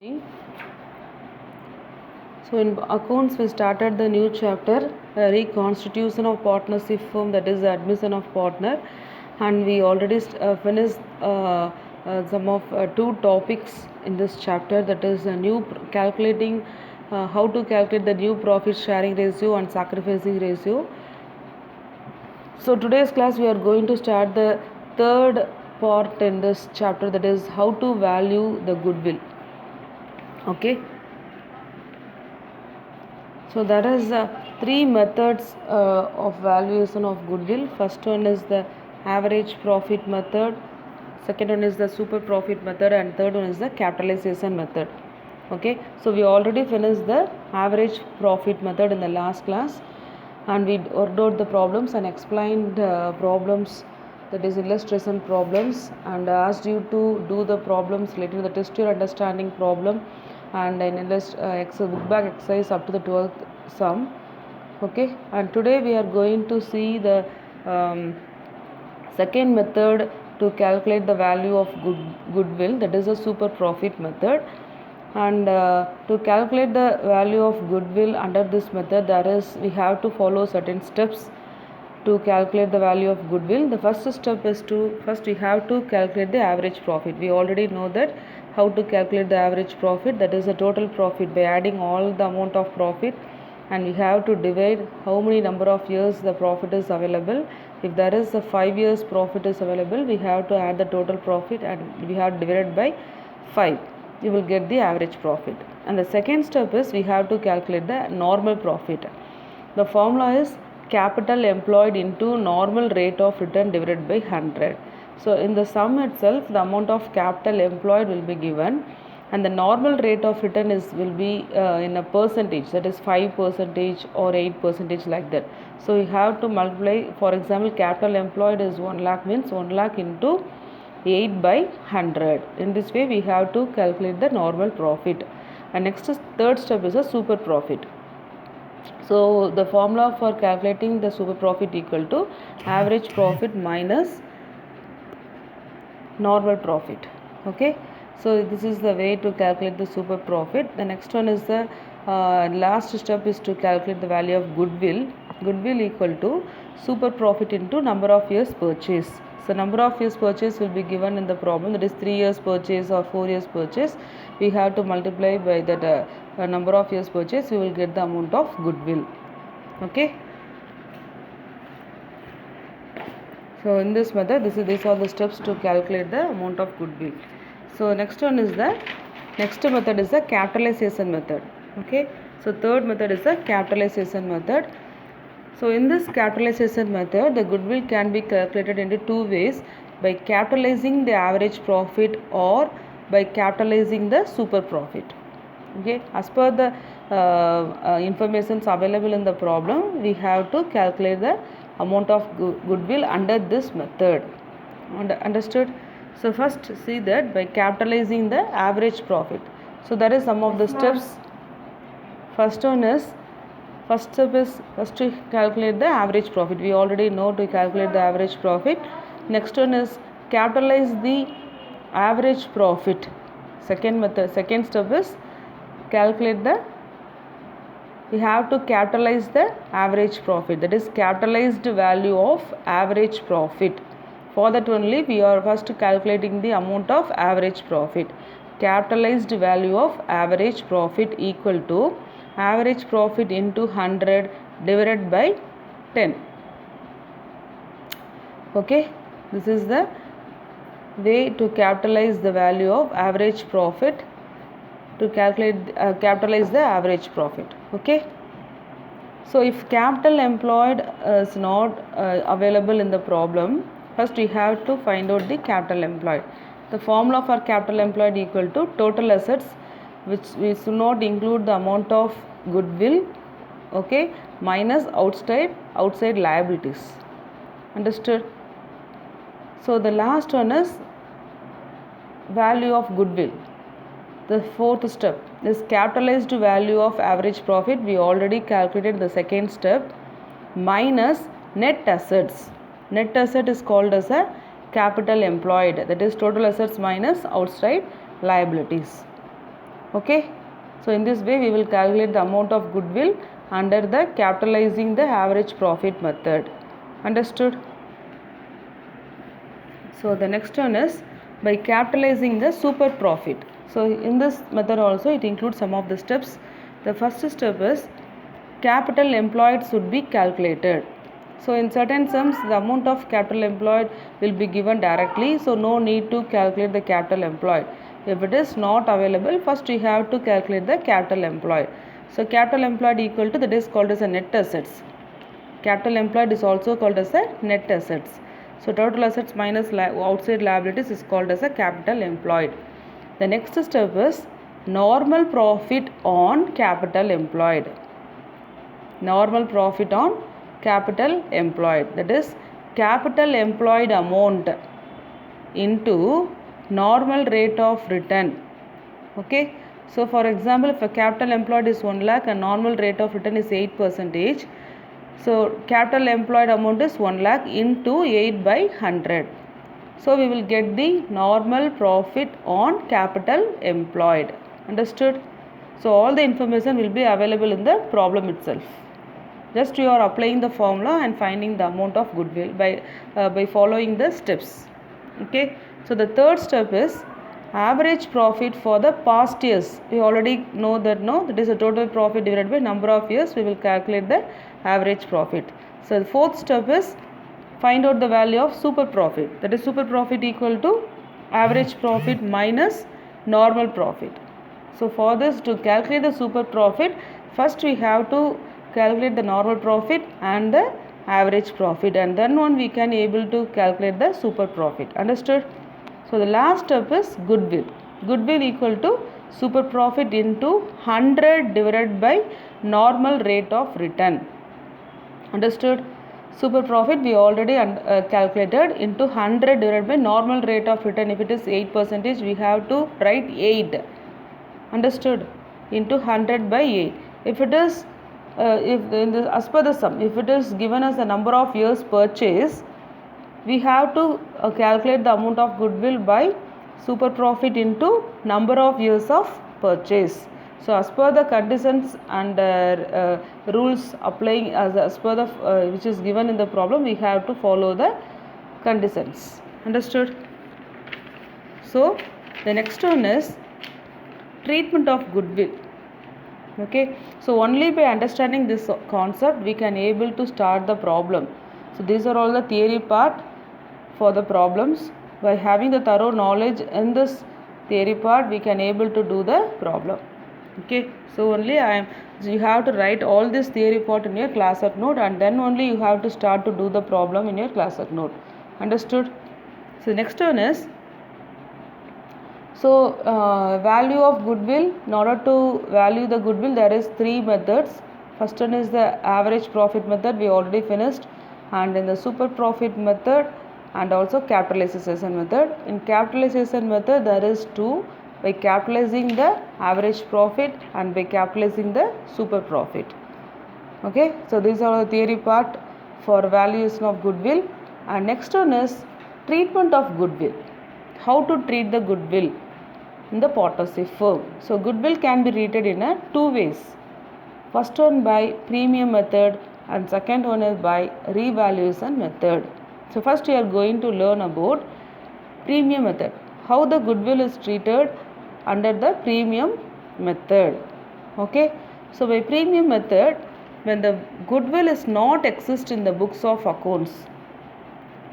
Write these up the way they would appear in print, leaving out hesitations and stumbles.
So in accounts we started the new chapter, reconstitution of partnership firm, that is the admission of partner, and we already finished some of two topics in this chapter, that is calculating how to calculate the new profit sharing ratio and sacrificing ratio. So today's class we are going to start the third part in this chapter, that is how to value the goodwill. Okay. So there is three methods of valuation of goodwill. First one is the average profit method, second one is the super profit method, and third one is the capitalization method. Okay, so we already finished the average profit method in the last class, and we worked out the problems and explained problems, that is illustration problems, and asked you to do the problems related to the test your understanding problem and an book bag exercise up to the 12th sum. Okay, and today we are going to see the second method to calculate the value of goodwill, that is a super profit method. And to calculate the value of goodwill under this method, we have to follow certain steps to calculate the value of goodwill. The first step is first we have to calculate the average profit. We already know that how to calculate the average profit, that is the total profit by adding all the amount of profit, and we have to divide how many number of years the profit is available. If there is a 5 years profit is available, we have to add the total profit and we have divided by 5. You will get the average profit. And the second step is we have to calculate the normal profit. The formula is capital employed into normal rate of return divided by 100. So in the sum itself, the amount of capital employed will be given, and the normal rate of return will be in a percentage, that is 5% or 8%, like that. So you have to multiply. For example, capital employed is 1 lakh, means 1 lakh into 8 by 100. In this way we have to calculate the normal profit. And next third step is a super profit. So the formula for calculating the super profit equal to average profit minus normal profit. Okay, so this is the way to calculate the super profit. The next one is the last step is to calculate the value of goodwill. Goodwill equal to super profit into number of years purchase. So number of years purchase will be given in the problem, that is 3 years purchase or 4 years purchase. We have to multiply by that number of years purchase, we will get the amount of goodwill. Okay. So in this method, these are the steps to calculate the amount of goodwill. So next method is the capitalization method. Okay. So third method is the capitalization method. So in this capitalization method, the goodwill can be calculated into two ways: by capitalizing the average profit or by capitalizing the super profit. Okay, as per the information available in the problem, we have to calculate the amount of goodwill under this method. Understood? So first see that by capitalizing the average profit. So that is some of the steps. First step is to calculate the average profit. We already know to calculate the average profit. Next one is capitalize the average profit. Second step is we have to capitalize the average profit, that is capitalized value of average profit. For that only we are first calculating the amount of average profit. Capitalized value of average profit equal to average profit into 100 divided by 10. Okay, this is the way to capitalize the value of average profit, to capitalize the average profit. Okay, so if capital employed is not available in the problem, first we have to find out the capital employed. The formula for capital employed equal to total assets, which we should not include the amount of goodwill, okay, minus outside liabilities. Understood? So the last one is value of goodwill. The fourth step is capitalized value of average profit. We already calculated the second step, minus net assets. Net asset is called as a capital employed, that is total assets minus outside liabilities. Okay, so in this way we will calculate the amount of goodwill under the capitalizing the average profit method. Understood? So the next one is by capitalizing the super profit. So in this method also it includes some of the steps. The first step is capital employed should be calculated. So in certain sums the amount of capital employed will be given directly, so no need to calculate the capital employed. If it is not available, first we have to calculate the capital employed. So capital employed equal to, that is called as a net assets. Capital employed is also called as a net assets. So total assets minus outside liabilities is called as a capital employed. The next step is normal profit on capital employed. Normal profit on capital employed, that is capital employed amount into normal rate of return. Okay, so for example, if a capital employed is 1 lakh and normal rate of return is 8%, so capital employed amount is 1 lakh into 8 by 100. So we will get the normal profit on capital employed. Understood? So all the information will be available in the problem itself. Just you are applying the formula and finding the amount of goodwill by following the steps. Okay. So the third step is average profit for the past years. We already know that, no, that is the total profit divided by number of years. We will calculate the average profit. So the fourth step is find out the value of super profit. That is super profit equal to average profit minus normal profit. So for this, to calculate the super profit, first we have to calculate the normal profit and the average profit, and then only we can able to calculate the super profit. Understood? So the last step is goodwill. Goodwill equal to super profit into 100 divided by normal rate of return. Understood? Super profit we already calculated into 100 divided by normal rate of return. If it is 8%, we have to write 8. Understood? Into 100 by 8. If it is as per the sum, if it is given as the number of years purchase, we have to calculate the amount of goodwill by super profit into number of years of purchase. So as per the conditions and rules applying as per the which is given in the problem, we have to follow the conditions. Understood? So the next one is treatment of goodwill. Okay, so only by understanding this concept we can able to start the problem. So these are all the theory part for the problems. By having the thorough knowledge in this theory part, we can able to do the problem. Okay, so only you have to write all this theory part in your class work note, and then only you have to start to do the problem in your class work note. Understood? So next one is, so value of goodwill. In order to value the goodwill, there is 3 methods. First one is the average profit method, we already finished, and in the super profit method and also capitalization method. In capitalization method there is 2, by capitalizing the average profit and by capitalizing the super profit. Okay, so these are the theory part for valuation of goodwill. And next one is treatment of goodwill. How to treat the goodwill in the partnership firm. So goodwill can be treated in 2 ways. First one by premium method and second one is by revaluation method. So first we are going to learn about premium method. How the goodwill is treated under the premium method. Okay. So by premium method, when the goodwill is not exist in the books of accounts,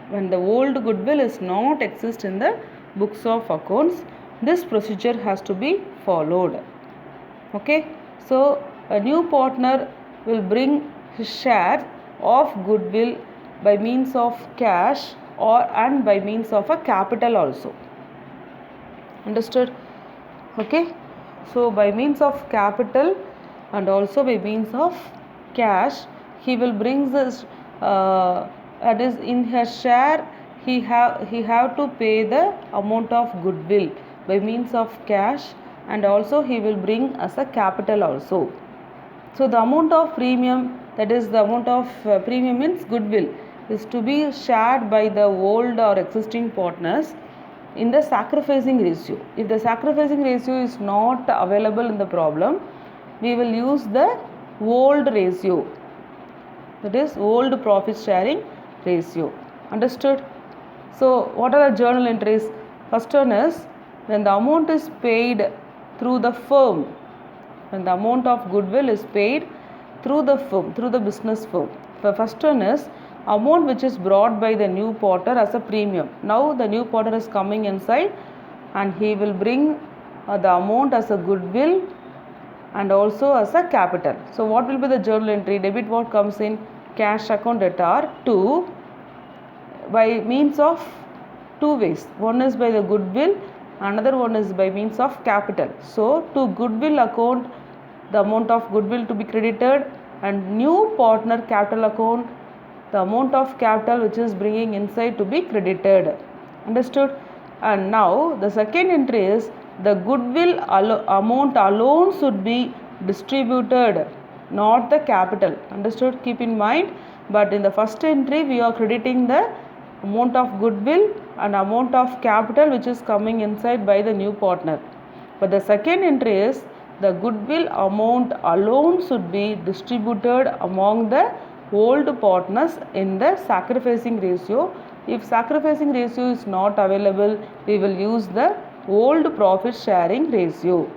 when the old goodwill is not exist in the books of accounts, this procedure has to be followed. Okay. So a new partner will bring his share of goodwill by means of cash and by means of a capital also. Understood? Okay. So by means of capital and also by means of cash, he will bring this that is in his share he have to pay the amount of goodwill by means of cash, and also he will bring as a capital also. So the amount of premium, that is the amount of premium means goodwill, is to be shared by the old or existing partners, in the sacrificing ratio. If the sacrificing ratio is not available in the problem, we will use the old ratio, that is old profit sharing ratio. Understood? So what are the journal entries? First one is when the amount is paid through the firm, when the amount of goodwill is paid through the firm, through the business firm. The first one is amount which is brought by the new potter as a premium. Now the new potter is coming inside and he will bring the amount as a goodwill and also as a capital. So what will be the journal entry? Debit what comes in cash account debtor to by means of two ways. One is by the goodwill, another one is by means of capital. So to goodwill account, the amount of goodwill to be credited, and new partner capital account, the amount of capital which is bringing inside to be credited. Understood? And now the second entry is the goodwill amount alone should be distributed, not the capital. Understood? Keep in mind. But in the first entry we are crediting the amount of goodwill and amount of capital which is coming inside by the new partner. But the second entry is the goodwill amount alone should be distributed among the old partners in the sacrificing ratio. If sacrificing ratio is not available, we will use the old profit sharing ratio.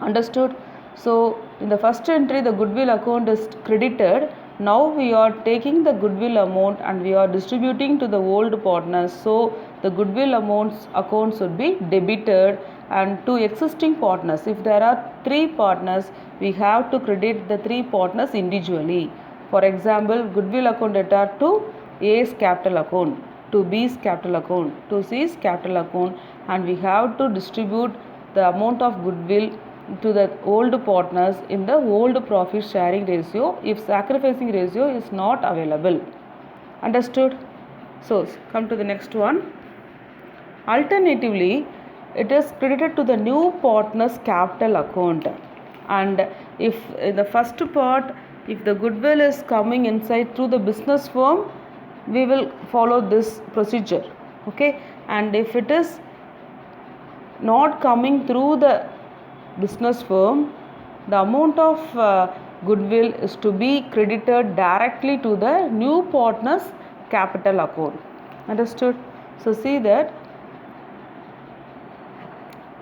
Understood? So in the first entry the goodwill account is credited. Now we are taking the goodwill amount and we are distributing to the old partners. So the goodwill amounts account should be debited, and to existing partners, if there are three partners, we have to credit the three partners individually. For example, goodwill account debtor to A's capital account, to B's capital account, to C's capital account, and we have to distribute the amount of goodwill to the old partners in the old profit sharing ratio if sacrificing ratio is not available. Understood? So come to the next one. Alternatively, it is credited to the new partner's capital account, and if in the first part, if the goodwill is coming inside through the business firm, we will follow this procedure. Okay, and if it is not coming through the business firm, the amount of goodwill is to be credited directly to the new partner's capital account. Understood? So see that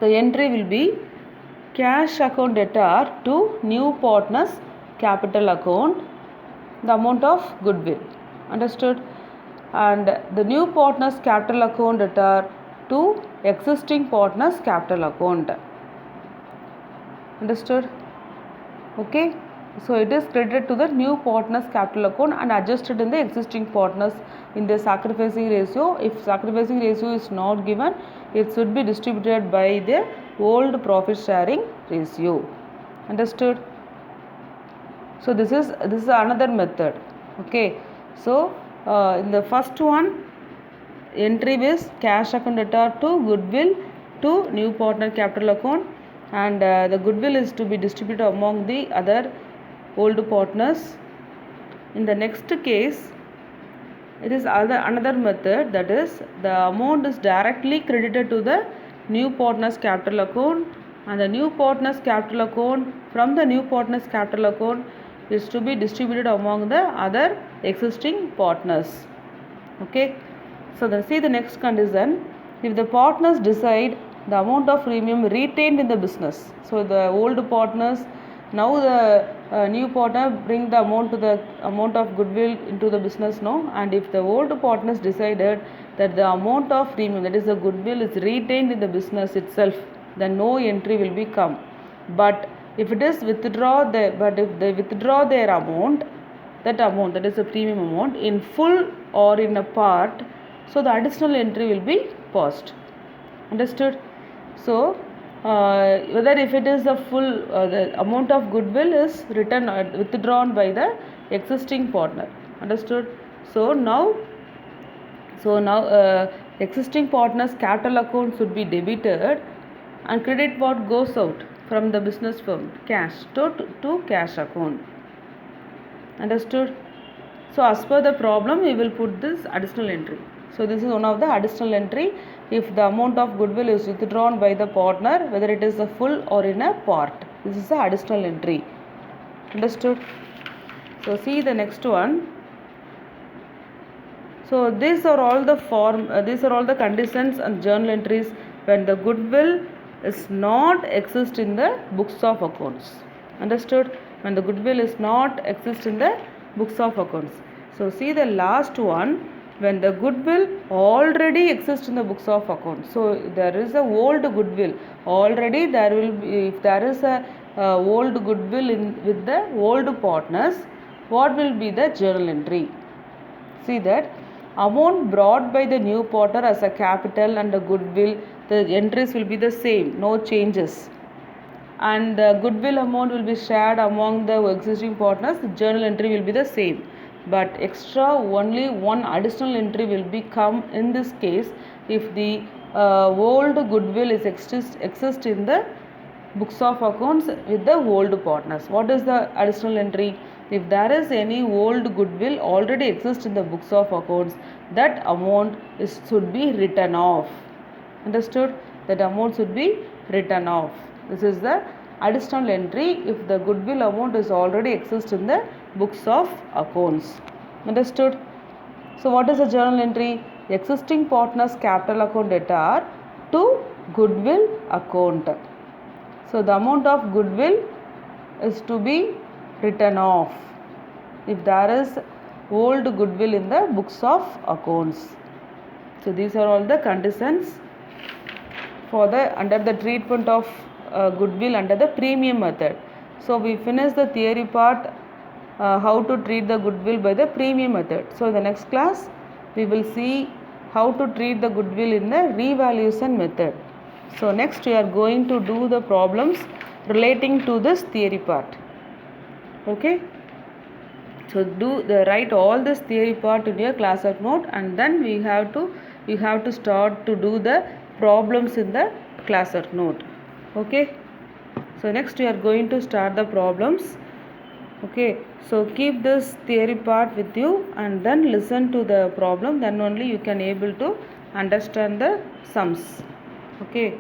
the entry will be cash account debtor to new partner's capital account, the amount of goodwill. Understood? And the new partner's capital account debtor to existing partner's capital account. Understood? Okay, so it is credited to the new partner's capital account and adjusted in the existing partners in the sacrificing ratio. If sacrificing ratio is not given, it should be distributed by the old profit sharing ratio. Understood? So this is another method. Okay, so in the first one, entry is cash account debtor to goodwill to new partner capital account, and the goodwill is to be distributed among the other old partners. In the next case, it is another method, that is the amount is directly credited to the new partner's capital account, and the new partner's capital account from the new partner's capital account is to be distributed among the other existing partners. Okay, so then see the next condition. If the partners decide the amount of premium retained in the business, so the old partners, now the new partner bring the amount to the amount of goodwill into the business now, and if the old partners decided that the amount of premium, that is the goodwill, is retained in the business itself, then no entry will be come. But if it is if they withdraw their amount, that is the premium amount, in full or in a part, so the additional entry will be passed. Understood? So whether if it is the full the amount of goodwill is withdrawn by the existing partner. Understood? So now existing partner's capital account should be debited, and credit what goes out from the business firm, cash to cash account. Understood? So as per the problem, we will put this additional entry. So this is one of the additional entry if the amount of goodwill is withdrawn by the partner, whether it is a full or in a part. This is the additional entry. Understood? So see the next one. So these are all the conditions and journal entries when the goodwill is not exist in the books of accounts. Understood? When the goodwill is not exist in the books of accounts. So see the last one, when the goodwill already exists in the books of accounts. So there is a old goodwill already. There will be, if there is a old goodwill with the old partners, what will be the journal entry? See that amount brought by the new partner as a capital and a goodwill, the entries will be the same, no changes. And the goodwill amount will be shared among the existing partners, the journal entry will be the same. But extra only one additional entry will become in this case if the old goodwill is exist in the books of accounts with the old partners. What is the additional entry? If there is any old goodwill already exists in the books of accounts, that amount should be written off. Understood? That amount should be written off. This is the additional entry if the goodwill amount is already exists in the books of accounts. Understood? So what is the journal entry? Existing partners capital account debtor to goodwill account. So the amount of goodwill is to be written off if there is old goodwill in the books of accounts. So these are all the conditions for the under the treatment of goodwill under the premium method. So we finished the theory part, how to treat the goodwill by the premium method. So in the next class we will see how to treat the goodwill in the revaluation method. So next we are going to do the problems relating to this theory part. Okay. So write all this theory part in your class note, and then you have to start to do the problems in the class note. Okay. So next we are going to start the problems. Okay. So keep this theory part with you and then listen to the problem. Then only you can able to understand the sums. Okay.